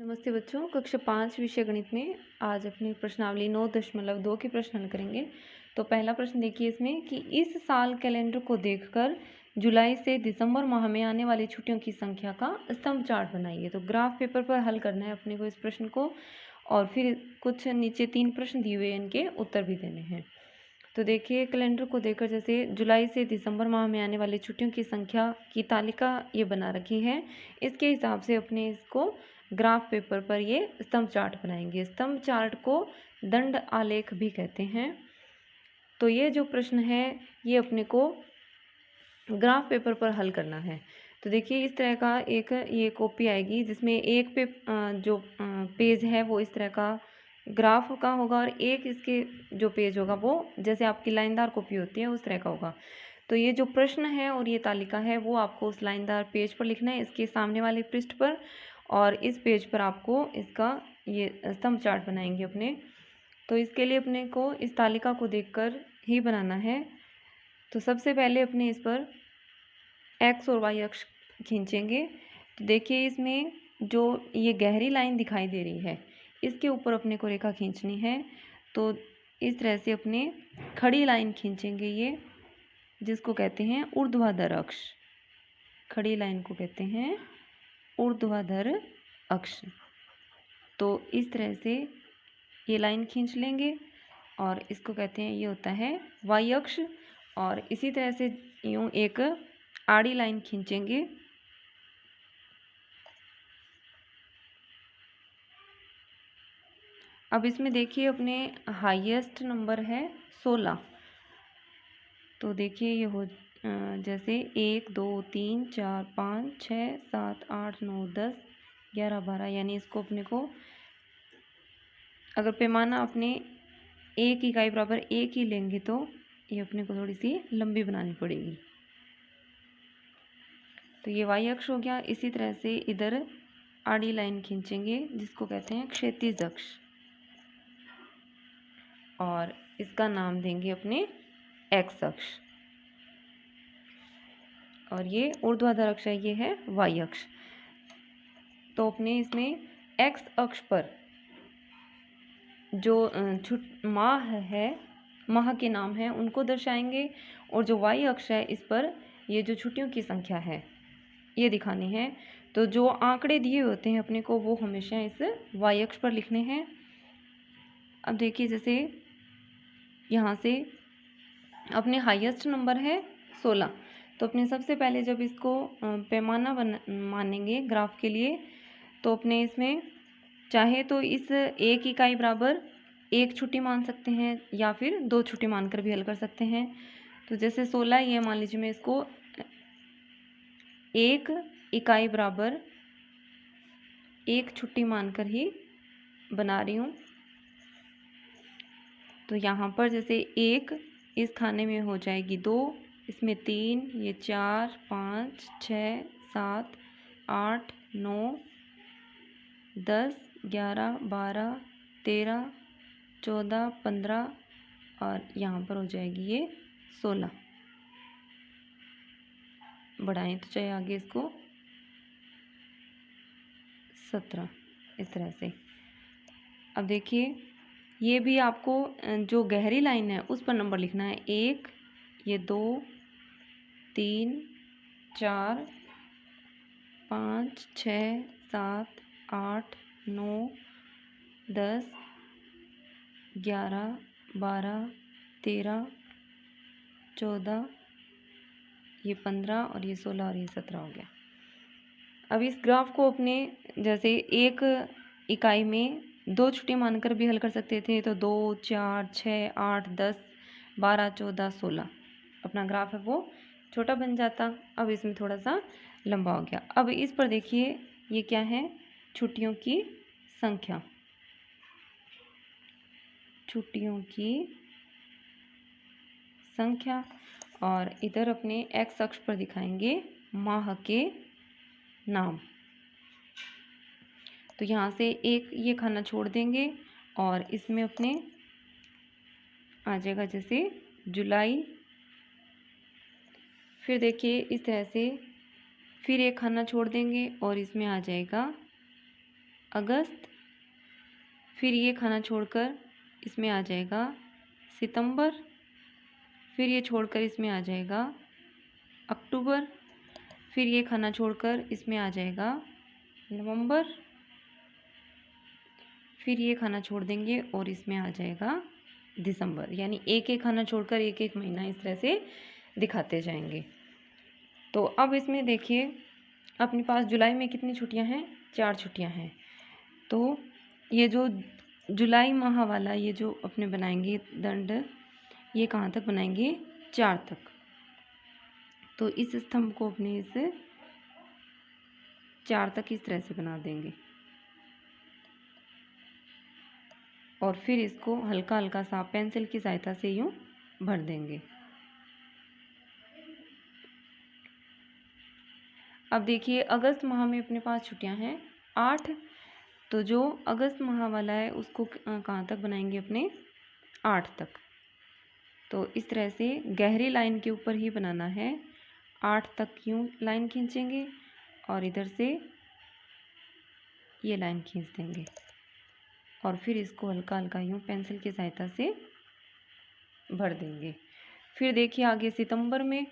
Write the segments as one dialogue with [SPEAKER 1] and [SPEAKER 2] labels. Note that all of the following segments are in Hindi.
[SPEAKER 1] नमस्ते बच्चों, कक्षा 5 विषय गणित में आज अपनी प्रश्नावली 9.2 की प्रश्न हल करेंगे। तो पहला प्रश्न देखिए इसमें कि इस साल कैलेंडर को देखकर जुलाई से दिसंबर माह में आने वाली छुट्टियों की संख्या का स्तंभ चार्ट बनाइए। तो ग्राफ पेपर पर हल करना है अपने को इस प्रश्न को, और फिर कुछ नीचे 3 प्रश्न दिए हुए हैं, इनके उत्तर भी देने हैं। तो देखिए कैलेंडर को देखकर जैसे जुलाई से दिसंबर माह में आने वाली छुट्टियों की संख्या की तालिका ये बना रखी है। इसके हिसाब से अपने इसको ग्राफ पेपर पर ये स्तंभ चार्ट बनाएंगे। स्तंभ चार्ट को दंड आलेख भी कहते हैं। तो ये जो प्रश्न है ये अपने को ग्राफ पेपर पर हल करना है। तो देखिए इस तरह का एक ये कॉपी आएगी जिसमें एक पे जो पेज है वो इस तरह का ग्राफ का होगा, और एक इसके जो पेज होगा वो जैसे आपकी लाइनदार कॉपी होती है उस तरह का होगा। तो ये जो प्रश्न है और ये तालिका है वो आपको उस लाइनदार पेज पर लिखना है, इसके सामने वाले पृष्ठ पर, और इस पेज पर आपको इसका ये स्तंभ चार्ट बनाएंगे अपने। तो इसके लिए अपने को इस तालिका को देखकर ही बनाना है। तो सबसे पहले अपने इस पर एक्स और वाई अक्ष खींचेंगे। तो देखिए इसमें जो ये गहरी लाइन दिखाई दे रही है इसके ऊपर अपने को रेखा खींचनी है। तो इस तरह से अपने खड़ी लाइन खींचेंगे, ये जिसको कहते हैं ऊर्ध्वाधर अक्ष। खड़ी लाइन को कहते हैं ऊर्ध्वाधर अक्ष। तो इस तरह से ये लाइन खींच लेंगे और इसको कहते हैं, ये होता है वाई अक्ष। और इसी तरह से यूं एक आड़ी लाइन खींचेंगे। अब इसमें देखिए अपने हाईएस्ट नंबर है 16। तो देखिए ये हो जैसे 1 2 3 4 5 6 7 8 9 10 11 12, यानी इसको अपने को अगर पैमाना अपने 1 इकाई बराबर 1 ही लेंगे तो ये अपने को थोड़ी सी लंबी बनानी पड़ेगी। तो ये वाई अक्ष हो गया। इसी तरह से इधर आड़ी लाइन खींचेंगे जिसको कहते हैं क्षैतिज अक्ष, और इसका नाम देंगे अपने एक्स अक्ष। और ये ऊर्ध्वाधर अक्ष है, ये है वाई अक्ष। तो अपने इसमें एक्स अक्ष पर जो माह है, माह के नाम है उनको दर्शाएंगे, और जो वाई अक्ष है इस पर ये जो छुट्टियों की संख्या है ये दिखानी है। तो जो आंकड़े दिए होते हैं अपने को वो हमेशा इस वाई अक्ष पर लिखने हैं। अब देखिए जैसे यहाँ से अपने हाईएस्ट नंबर है 16। तो अपने सबसे पहले जब इसको पैमाना मानेंगे ग्राफ के लिए, तो अपने इसमें चाहे तो इस 1 इकाई बराबर 1 छुट्टी मान सकते हैं या फिर 2 छुट्टी मानकर भी हल कर सकते हैं। तो जैसे 16 ये मान लीजिए मैं इसको 1 इकाई बराबर 1 छुट्टी मानकर ही बना रही हूँ। तो यहाँ पर जैसे 1 इस खाने में हो जाएगी 2, इसमें 3, ये 4 5 6 7 8 9 10 11 12 13 14 15, और यहाँ पर हो जाएगी ये 16। बढ़ाएं तो चाहे आगे इसको 17, इस तरह से। अब देखिए ये भी आपको जो गहरी लाइन है उस पर नंबर लिखना है। 1, ये 2 3 4 5 6 7 8 9 10 11 12 13 14, ये 15, और ये 16, और ये 17 हो गया। अब इस ग्राफ को अपने जैसे 1 इकाई में 2 छुट्टी मानकर भी हल कर सकते थे। तो 2 4 6 8 10 12 14 16 अपना ग्राफ है वो छोटा बन जाता। अब इसमें थोड़ा सा लंबा हो गया। अब इस पर देखिए ये क्या है, छुट्टियों की संख्या। छुट्टियों की संख्या, और इधर अपने एक्स अक्ष पर दिखाएंगे माह के नाम। तो यहाँ से एक ये खाना छोड़ देंगे और इसमें अपने आ जाएगा जैसे जुलाई। फिर देखिए इस तरह से फिर एक खाना छोड़ देंगे और इसमें आ जाएगा अगस्त, फिर ये खाना छोड़कर इसमें आ जाएगा सितंबर, फिर ये छोड़कर इसमें आ जाएगा अक्टूबर, फिर ये खाना छोड़कर इसमें आ जाएगा नवंबर, फिर ये खाना छोड़ देंगे और इसमें आ जाएगा दिसंबर। यानी एक एक खाना छोड़कर एक एक महीना इस तरह से दिखाते जाएंगे। तो अब इसमें देखिए अपने पास जुलाई में कितनी छुट्टियां हैं, 4 छुट्टियां हैं। तो ये जो जुलाई माह वाला ये जो अपने बनाएंगे दंड, ये कहाँ तक बनाएंगे, 4 तक। तो इस स्तंभ को अपने इस 4 तक इस तरह से बना देंगे और फिर इसको हल्का हल्का सा पेंसिल की सहायता से यूं भर देंगे। अब देखिए अगस्त माह में अपने पास छुट्टियां हैं 8। तो जो अगस्त माह वाला है उसको कहाँ तक बनाएंगे, अपने 8 तक। तो इस तरह से गहरी लाइन के ऊपर ही बनाना है, 8 तक यूं लाइन खींचेंगे और इधर से ये लाइन खींच देंगे और फिर इसको हल्का हल्का यूं पेंसिल की सहायता से भर देंगे। फिर देखिए आगे सितंबर में,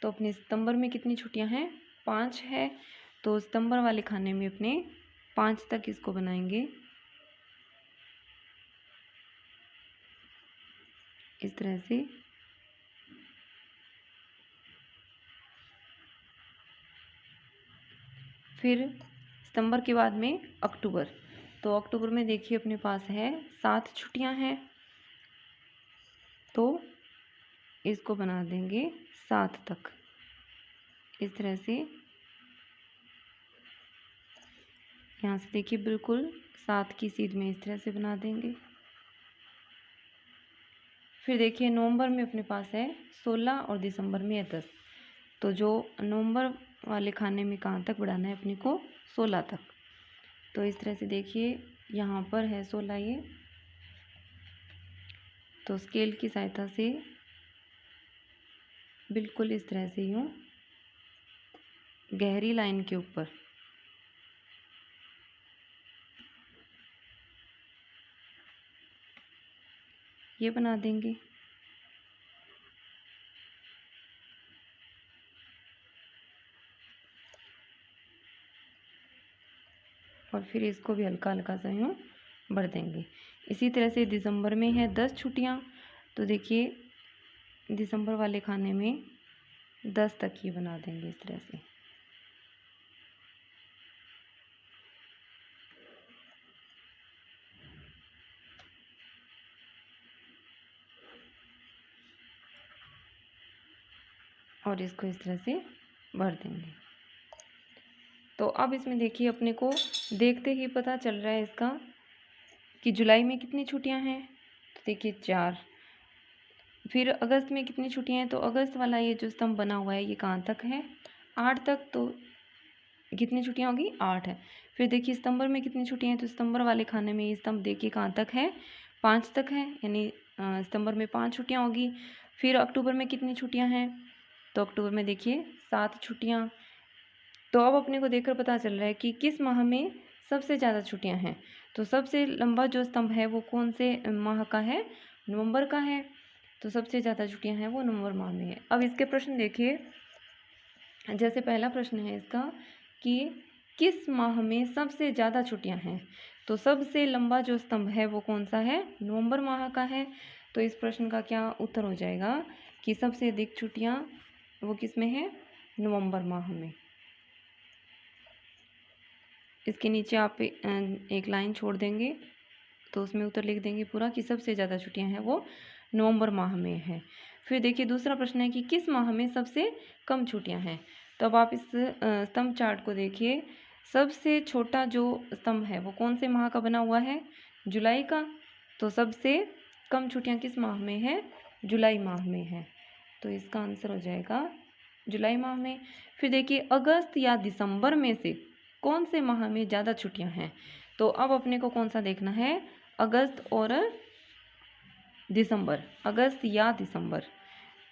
[SPEAKER 1] तो अपने सितंबर में कितनी छुट्टियां हैं, 5 है। तो सितंबर वाले खाने में अपने 5 तक इसको बनाएंगे इस तरह से। फिर सितंबर के बाद में अक्टूबर, तो अक्टूबर में देखिए अपने पास है 7 छुट्टियां हैं। तो इसको बना देंगे 7 तक इस तरह से। यहाँ से देखिए बिल्कुल 7 की सीध में इस तरह से बना देंगे। फिर देखिए नवंबर में अपने पास है 16 और दिसंबर में है 10। तो जो नवंबर वाले खाने में कहाँ तक बढ़ाना है अपने को, 16 तक। तो इस तरह से देखिए यहाँ पर है 16 ये, तो स्केल की सहायता से बिल्कुल इस तरह से यूँ गहरी लाइन के ऊपर ये बना देंगे। और फिर इसको भी हल्का हल्का सा यूँ भर देंगे। इसी तरह से दिसंबर में है 10 छुट्टियाँ। तो देखिए दिसंबर वाले खाने में 10 तक ही बना देंगे इस तरह से। और इसको इस तरह से भर देंगे। तो अब इसमें देखिए अपने को देखते ही पता चल रहा है इसका कि जुलाई में कितनी छुट्टियां हैं। तो देखिए 4। फिर अगस्त में कितनी छुट्टियां हैं, तो अगस्त वाला ये जो स्तंभ बना हुआ है ये कहाँ तक है, 8 तक। तो कितनी छुट्टियां होगी, 8 है। फिर देखिए सितंबर में कितनी छुट्टियां हैं, तो सितंबर वाले खाने में ये स्तंभ देखिए कहाँ तक है, 5 तक है। यानी सितंबर में 5 छुट्टियां होगी। फिर अक्टूबर में कितनी छुट्टियां हैं, तो अक्टूबर में देखिए 7 छुट्टियां। तो अब अपने को देखकर पता चल रहा है कि किस माह में सबसे ज़्यादा छुट्टियां हैं। तो सबसे लंबा जो स्तंभ है वो कौन से माह का है, नवंबर का है। तो सबसे ज़्यादा छुट्टियां हैं वो नवंबर माह में है। अब इसके प्रश्न देखिए, जैसे पहला प्रश्न है इसका कि किस माह में सबसे ज़्यादा छुट्टियां हैं। तो सबसे लंबा जो स्तंभ है वो कौन सा है, नवंबर माह का है। तो इस प्रश्न का क्या उत्तर हो जाएगा कि सबसे अधिक छुट्टियां वो किस में है, नवंबर माह में। इसके नीचे आप एक लाइन छोड़ देंगे तो उसमें उत्तर लिख देंगे पूरा कि सबसे ज़्यादा छुट्टियां हैं वो नवंबर माह में है। फिर देखिए दूसरा प्रश्न है कि किस माह में सबसे कम छुट्टियां हैं। तो अब आप इस स्तंभ चार्ट को देखिए, सबसे छोटा जो स्तंभ है वो कौन से माह का बना हुआ है, जुलाई का। तो सबसे कम छुट्टियां किस माह में है, जुलाई माह में है। तो इसका आंसर हो जाएगा जुलाई माह में। फिर देखिए अगस्त या दिसंबर में से कौन से माह में ज़्यादा छुट्टियां हैं। तो अब अपने को कौन सा देखना है, अगस्त और दिसंबर, अगस्त या दिसंबर।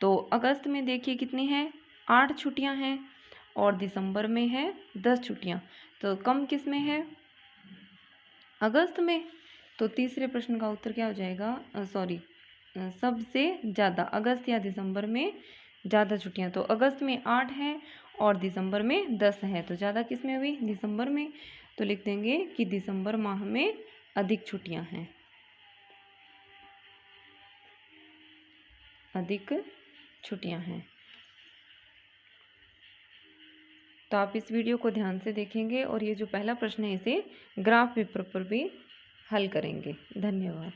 [SPEAKER 1] तो अगस्त में देखिए कितनी हैं, 8 छुट्टियां हैं और दिसंबर में है 10 छुट्टियां। तो कम किस में है, अगस्त में, तो तीसरे प्रश्न का उत्तर क्या हो जाएगा, सबसे ज़्यादा अगस्त या दिसंबर में ज़्यादा छुट्टियां। तो अगस्त में 8 है और दिसंबर में 10 है, तो ज़्यादा किस में हुई, दिसंबर में। तो लिख देंगे कि दिसंबर माह में अधिक छुट्टियां हैं, अधिक छुट्टियां हैं। तो आप इस वीडियो को ध्यान से देखेंगे और ये जो पहला प्रश्न है इसे ग्राफ पेपर पर भी हल करेंगे। धन्यवाद।